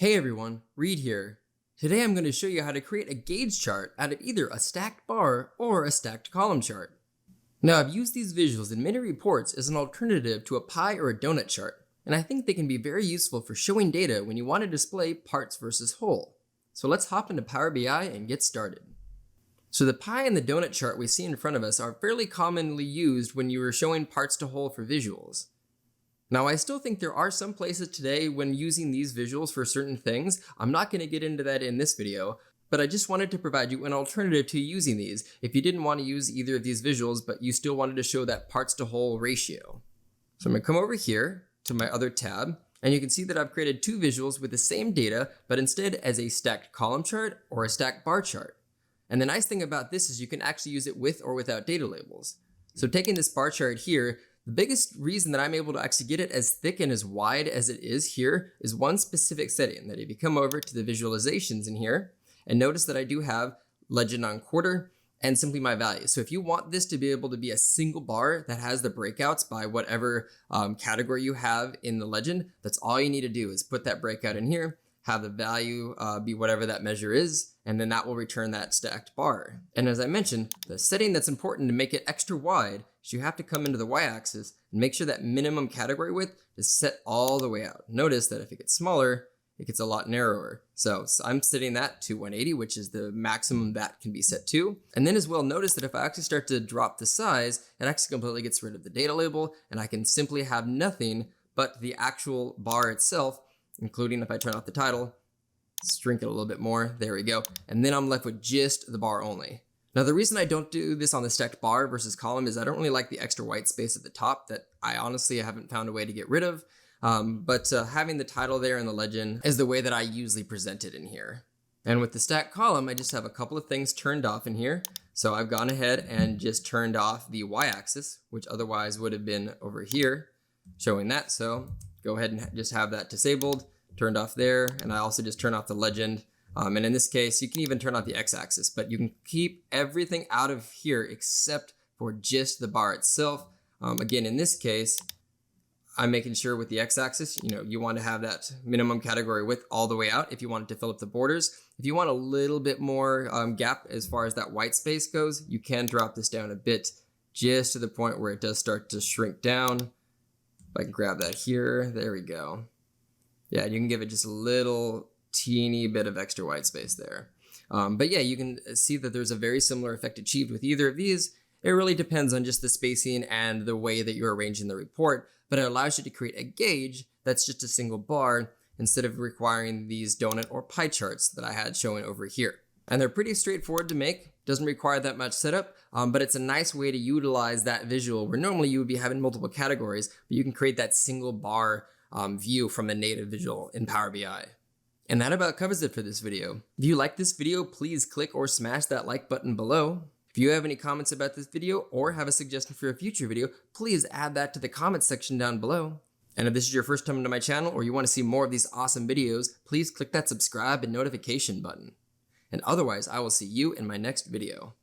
Hey everyone, Reed here. Today I'm going to show you how to create a gauge chart out of either a stacked bar or a stacked column chart. Now I've used these visuals in many reports as an alternative to a pie or a donut chart, and I think they can be very useful for showing data when you want to display parts versus whole. So let's hop into Power BI and get started. So the pie and the donut chart we see in front of us are fairly commonly used when you are showing parts to whole for visuals. Now, I still think there are some places today when using these visuals for certain things. I'm not going to get into that in this video, but I just wanted to provide you an alternative to using these if you didn't want to use either of these visuals, but you still wanted to show that parts to whole ratio. So I'm going to come over here to my other tab, and you can see that I've created two visuals with the same data, but instead as a stacked column chart or a stacked bar chart. And the nice thing about this is you can actually use it with or without data labels. So taking this bar chart here, the biggest reason that I'm able to actually get it as thick and as wide as it is here is one specific setting, that if you come over to the visualizations in here and notice that I do have legend on quarter and simply my value. So if you want this to be able to be a single bar that has the breakouts by whatever category you have in the legend, that's all you need to do is put that breakout in here, have the value be whatever that measure is, and then that will return that stacked bar. And as I mentioned, the setting that's important to make it extra wide is you have to come into the y-axis and make sure that minimum category width is set all the way out. Notice that if it gets smaller, it gets a lot narrower. So I'm setting that to 180, which is the maximum that can be set to. And then as well, notice that if I actually start to drop the size, it actually completely gets rid of the data label, and I can simply have nothing but the actual bar itself, including if I turn off the title, shrink it a little bit more, there we go. And then I'm left with just the bar only. Now the reason I don't do this on the stacked bar versus column is I don't really like the extra white space at the top that I honestly haven't found a way to get rid of. But having the title there and the legend is the way that I usually present it in here. And with the stacked column, I just have a couple of things turned off in here. So I've gone ahead and just turned off the y-axis, which otherwise would have been over here showing that. So go ahead and just have that disabled, turned off there. And I also just turn off the legend. And in this case, you can even turn off the x-axis, but you can keep everything out of here except for just the bar itself. Again, in this case, I'm making sure with the x-axis, you want to have that minimum category width all the way out if you want it to fill up the borders. If you want a little bit more gap as far as that white space goes, you can drop this down a bit just to the point where it does start to shrink down. If I can grab that here, there we go. Yeah, you can give it just a little teeny bit of extra white space there. But yeah, you can see that there's a very similar effect achieved with either of these. It really depends on just the spacing and the way that you're arranging the report, but it allows you to create a gauge that's just a single bar instead of requiring these donut or pie charts that I had showing over here. And they're pretty straightforward to make, doesn't require that much setup, but it's a nice way to utilize that visual where normally you would be having multiple categories, but you can create that single bar view from a native visual in Power BI. And that about covers it for this video. If you like this video, please click or smash that like button below. If you have any comments about this video or have a suggestion for a future video, please add that to the comments section down below. And if this is your first time to my channel or you want to see more of these awesome videos, please click that subscribe and notification button. And otherwise, I will see you in my next video.